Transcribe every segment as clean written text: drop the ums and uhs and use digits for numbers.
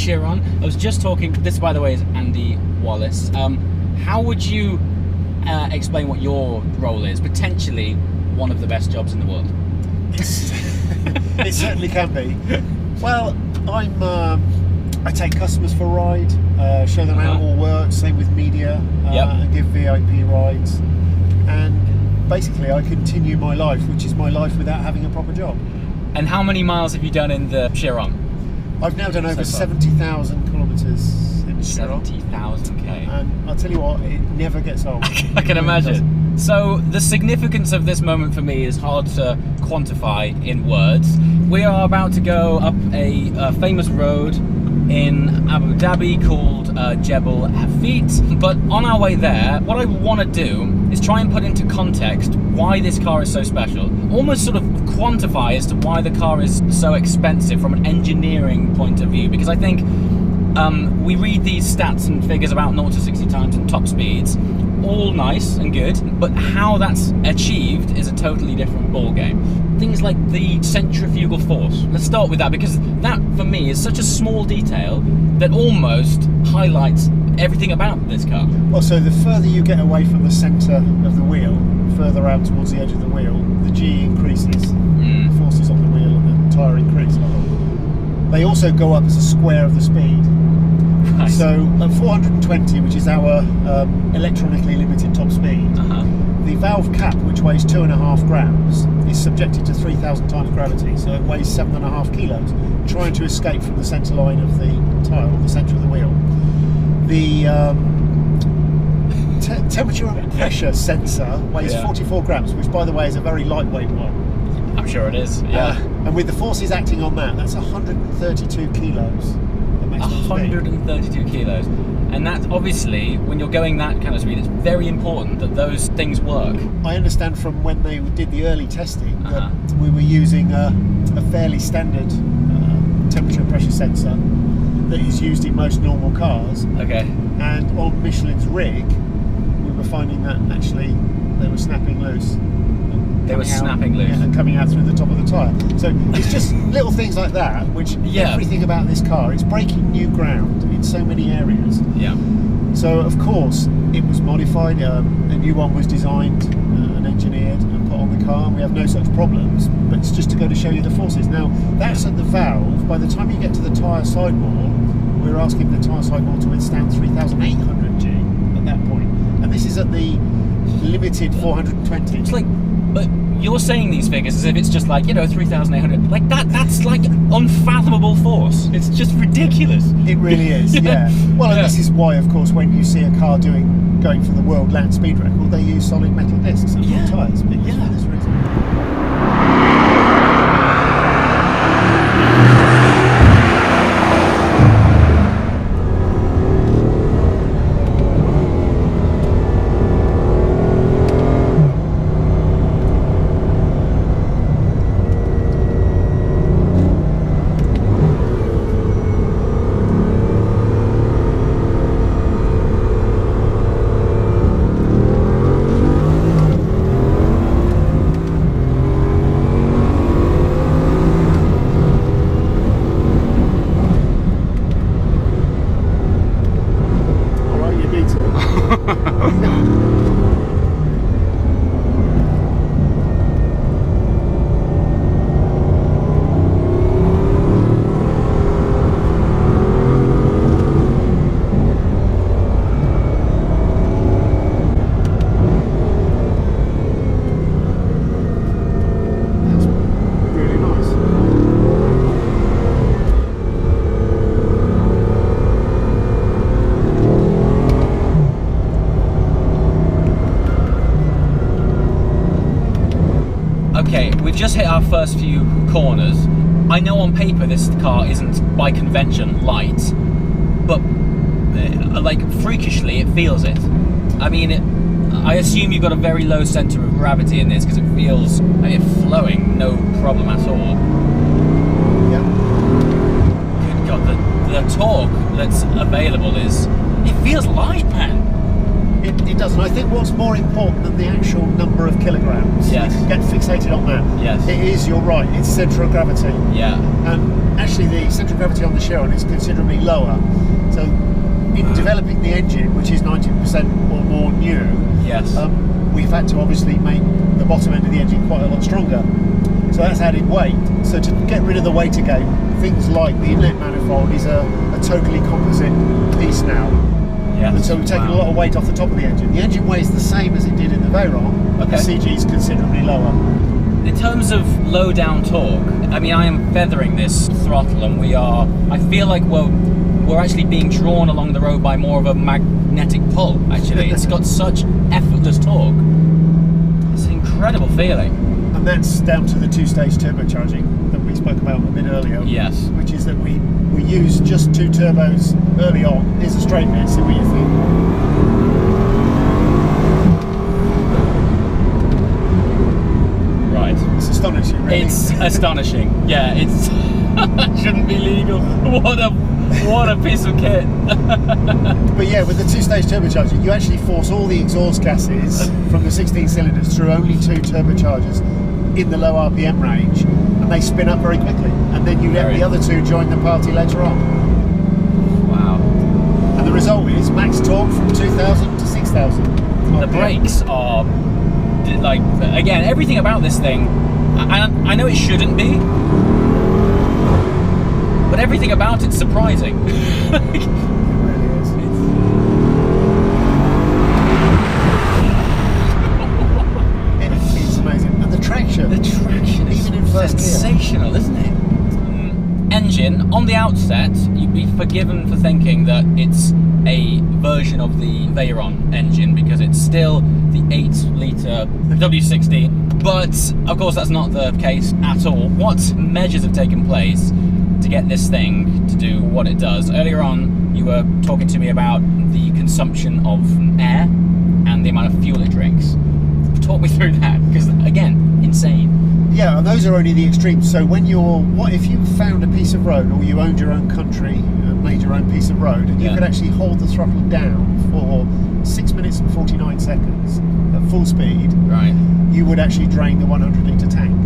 Chiron. I was just talking, this by the way is Andy Wallace. How would you explain what your role is? Potentially one of the best jobs in the world. It certainly can be. Well, I take customers for a ride, show them how it all works, same with media, and give VIP rides. And basically I continue my life, which is my life without having a proper job. And how many miles have you done in the Chiron? I've now done over 70,000 kilometres in the Chiron. 70,000 k. And I'll tell you what, it never gets old. I can imagine. So the significance of this moment for me is hard to quantify in words. We are about to go up a famous road in Abu Dhabi called Jebel Hafit, but on our way there, what I want to do is try and put into context why this car is so special, almost sort of quantify as to why the car is so expensive from an engineering point of view, because I think we read these stats and figures about 0 to 60 times and top speeds, all nice and good, but how that's achieved is a totally different ball game. Things like the centrifugal force. Let's start with that, because that for me is such a small detail that almost highlights everything about this car. Well, so the further you get away from the centre of the wheel, further out towards the edge of the wheel, the G increases, the forces on the wheel and the tyre increase. They also go up as a square of the speed. Right. So at 420, which is our electronically limited top speed, the valve cap, which weighs 2.5 grams, is subjected to 3,000 times gravity, so it weighs 7.5 kilos, trying to escape from the centre line of the tyre, or the centre of the wheel. The temperature and pressure sensor weighs 44 grams, which by the way is a very lightweight one. I'm sure it is, yeah. And with the forces acting on that, that's 132 kilos. 132 kilos. And that obviously, when you're going that kind of speed, it's very important that those things work. I understand from when they did the early testing that we were using a fairly standard temperature and pressure sensor that is used in most normal cars. Okay. And on Michelin's rig, we were finding that actually they were snapping loose. They were snapping loose. And coming out through the top of the tyre. So it's just little things like that, which everything about this car, it's breaking new ground in so many areas. Yeah. So of course, it was modified, a new one was designed and engineered and put on the car, and we have no such problems, but it's just to go to show you the forces. Now, that's at the valve. By the time you get to the tyre sidewall, we're asking the tyre sidewall to withstand 3,800 G at that point. And this is at the limited 420. It's like, but you're saying these figures as if it's just like, 3,800. Like that's like unfathomable force. It's just ridiculous. It really is, yeah. Well, and this is why, of course, when you see a car going for the world land speed record, they use solid metal discs and not tyres, because for this reason. We've just hit our first few corners. I know on paper this car isn't, by convention, light, but like freakishly it feels it. I mean, I assume you've got a very low centre of gravity in this because it feels flowing, no problem at all. Yeah. Good God, the torque that's available it feels light, man. It does, and I think what's more important than the actual number of kilograms, Yes. you can get fixated on that. Yes. It is, you're right, it's centre of gravity. Yeah. And actually the centre of gravity on the Chiron is considerably lower. So in developing the engine, which is 90% or more new, Yes. we've had to obviously make the bottom end of the engine quite a lot stronger. So that's added weight. So to get rid of the weight again, things like the inlet manifold is a totally composite piece now. Yes. And so we've taken a lot of weight off the top of the engine. The engine weighs the same as it did in the Veyron, but the CG is considerably lower. In terms of low down torque, I mean, I am feathering this throttle, and I feel like we're actually being drawn along the road by more of a magnetic pull, actually. It's got such effortless torque. It's an incredible feeling. And that's down to the two-stage turbocharging that we spoke about a bit earlier. Yes. Which is that we use just 2 turbos early on. Here's a straight bit, see what you think. Right. It's astonishing, really. It's astonishing. Yeah, it's shouldn't be legal. What a piece of kit. But yeah, with the two-stage turbocharging, you actually force all the exhaust gases from the 16 cylinders through only 2 turbochargers in the low RPM range, and they spin up very quickly. And then you let the other 2 join the party later on. Wow. And the result is max torque from 2,000 to 6,000. The brakes are like, again, everything about this thing. I know it shouldn't be, but everything about it's surprising. It really is. It's amazing. And the traction is even in first sensational, gear. isn't it? Engine, on the outset, you'd be forgiven for thinking that it's a version of the Veyron engine because it's still the 8-litre W60, but of course that's not the case at all. What measures have taken place to get this thing to do what it does? Earlier on, you were talking to me about the consumption of air and the amount of fuel it drinks. Talk me through that, because again, insane. Yeah, and those are only the extremes. So what if you found a piece of road, or you owned your own country and made your own piece of road, and you could actually hold the throttle down for 6 minutes and 49 seconds at full speed, right, you would actually drain the 100-litre tank.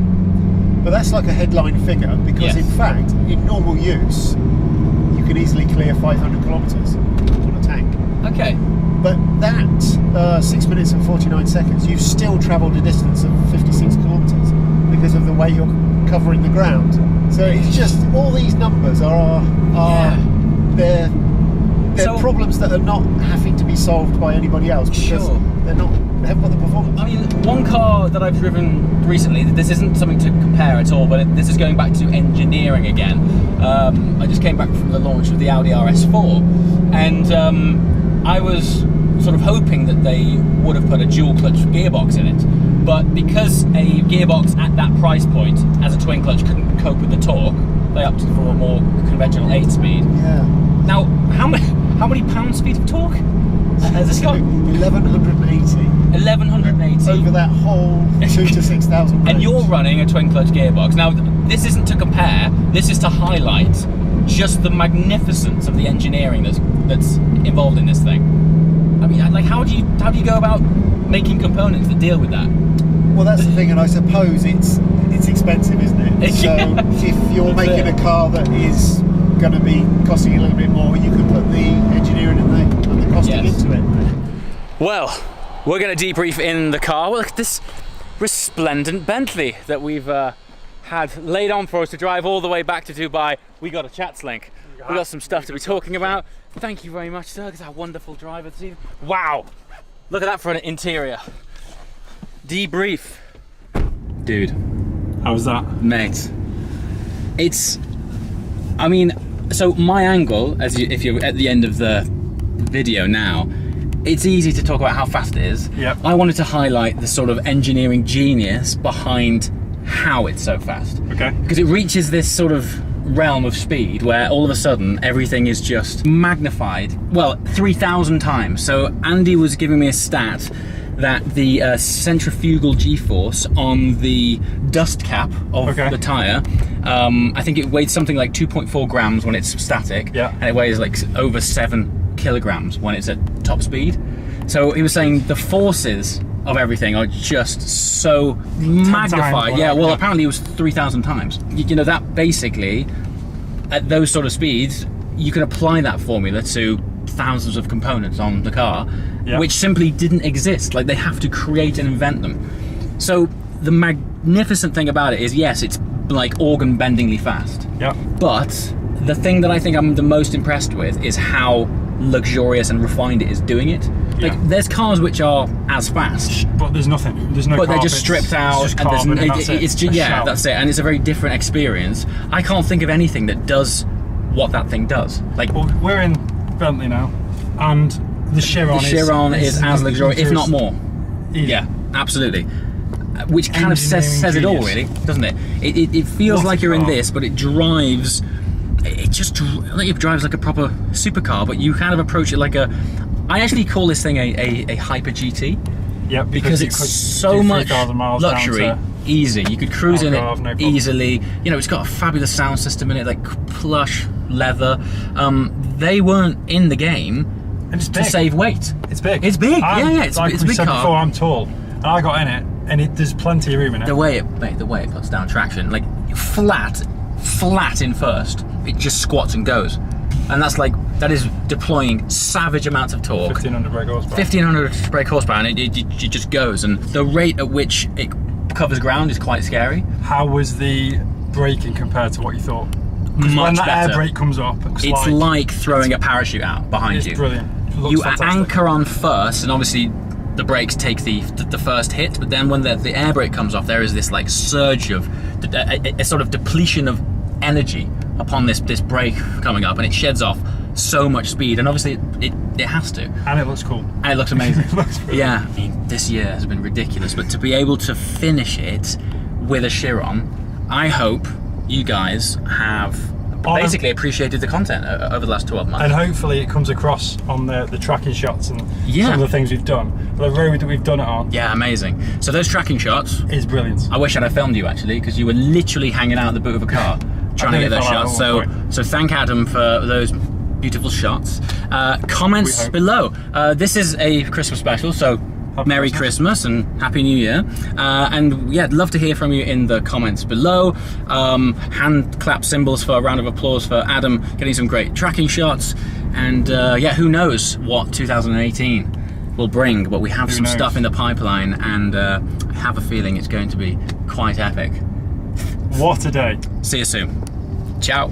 But that's like a headline figure, because in fact, in normal use, you can easily clear 500 kilometres on a tank. Okay. But that 6 minutes and 49 seconds, you've still travelled a distance of 56 kilometres because of the way you're covering the ground. So it's just, all these numbers are they're problems that are not having to be solved by anybody else, because they haven't got the performance. I mean, one car that I've driven recently, this isn't something to compare at all, but this is going back to engineering again. I just came back from the launch of the Audi RS4, and I was sort of hoping that they would have put a dual clutch gearbox in it, but because a gearbox at that price point as a twin clutch couldn't cope with the torque, they opted for a more conventional 8-speed. Yeah. Now, how many pound-feet of torque has this got? 1180. 1180 over that whole 2,000 to 6,000 range. And you're running a twin clutch gearbox. Now, this isn't to compare. This is to highlight just the magnificence of the engineering that's involved in this thing. I mean, like, how do you go about making components that deal with that? Well, that's the thing, and I suppose it's expensive, isn't it? So if you're making a car that is going to be costing you a little bit more, you can put the engineering and the costing into it. Well, we're going to debrief in the car. Well, look at this resplendent Bentley that we've had laid on for us to drive all the way back to Dubai. We got a chats link. We got some stuff to be talking about. Thank you very much, sir. It's our wonderful driver this evening. Wow, look at that for an interior. Debrief, dude. How was that, mate? I mean, so my angle, if you're at the end of the video now, it's easy to talk about how fast it is. Yep. I wanted to highlight the sort of engineering genius behind how it's so fast. Okay. Because it reaches this sort of realm of speed where all of a sudden everything is just magnified, well, 3,000 times. So Andy was giving me a stat that the centrifugal g-force on the dust cap of the tyre, I think it weighs something like 2.4 grams when it's static, and it weighs like over 7 kilograms when it's at top speed. So he was saying the forces of everything are just so magnified. Yeah, well, apparently it was 3,000 times. You know, that basically, at those sort of speeds, you can apply that formula to thousands of components on the car, which simply didn't exist. Like, they have to create and invent them. So the magnificent thing about it is, yes, it's like organ-bendingly fast. Yeah. But the thing that I think I'm the most impressed with is how luxurious and refined it is doing it. Like, there's cars which are as fast, but there's nothing. There's no. But carpets, they're just stripped out. It's just carbon, and that's it. It's just, that's it. And it's a very different experience. I can't think of anything that does what that thing does. Like, well, we're in Bentley now, and the Chiron. The Chiron is as luxurious, if not more. Yeah, absolutely. Which kind of says it all, really, doesn't it? It feels like you're in this, but it drives. It just like it drives like a proper supercar, but you kind of approach it like a. I actually call this thing a Hyper GT. Yeah, because it's so much luxury, easy. You could cruise in it easily. You know, it's got a fabulous sound system in it, like plush leather. They weren't in the game to save weight. It's big. It's big. Yeah. It's like a big car. Before, I'm tall, and I got in it, and there's plenty of room in it. The way it puts down traction, like flat in first, it just squats and goes. And that is deploying savage amounts of torque. 1500 brake horsepower. 1500 brake horsepower, and it just goes. And the rate at which it covers ground is quite scary. How was the braking compared to what you thought? Much when that better. air brake comes up, it's like throwing a parachute out behind you. It's brilliant. It looks you fantastic. anchor on first, and obviously the brakes take the first hit. But then when the air brake comes off, there is this like surge of a sort of depletion of energy upon this brake coming up, and it sheds off so much speed, and obviously it has to. And it looks cool. And it looks amazing. It looks brilliant. Yeah, I mean, this year has been ridiculous, but to be able to finish it with a Chiron, I hope you guys have basically appreciated the content over the last 12 months. And hopefully it comes across on the tracking shots and some of the things we've done. The road that we've done it on. Yeah, amazing. So those tracking shots is brilliant. I wish I'd have filmed you actually, because you were literally hanging out the boot of a car trying to get those shots. So thank Adam for those beautiful shots. Comments below. This is a Christmas special, so Merry Christmas and Happy New Year. And yeah, I'd love to hear from you in the comments below. Hand clap symbols for a round of applause for Adam getting some great tracking shots. And yeah, who knows what 2018 will bring, but we have some stuff in the pipeline, and I have a feeling it's going to be quite epic. What a day. See you soon. Ciao.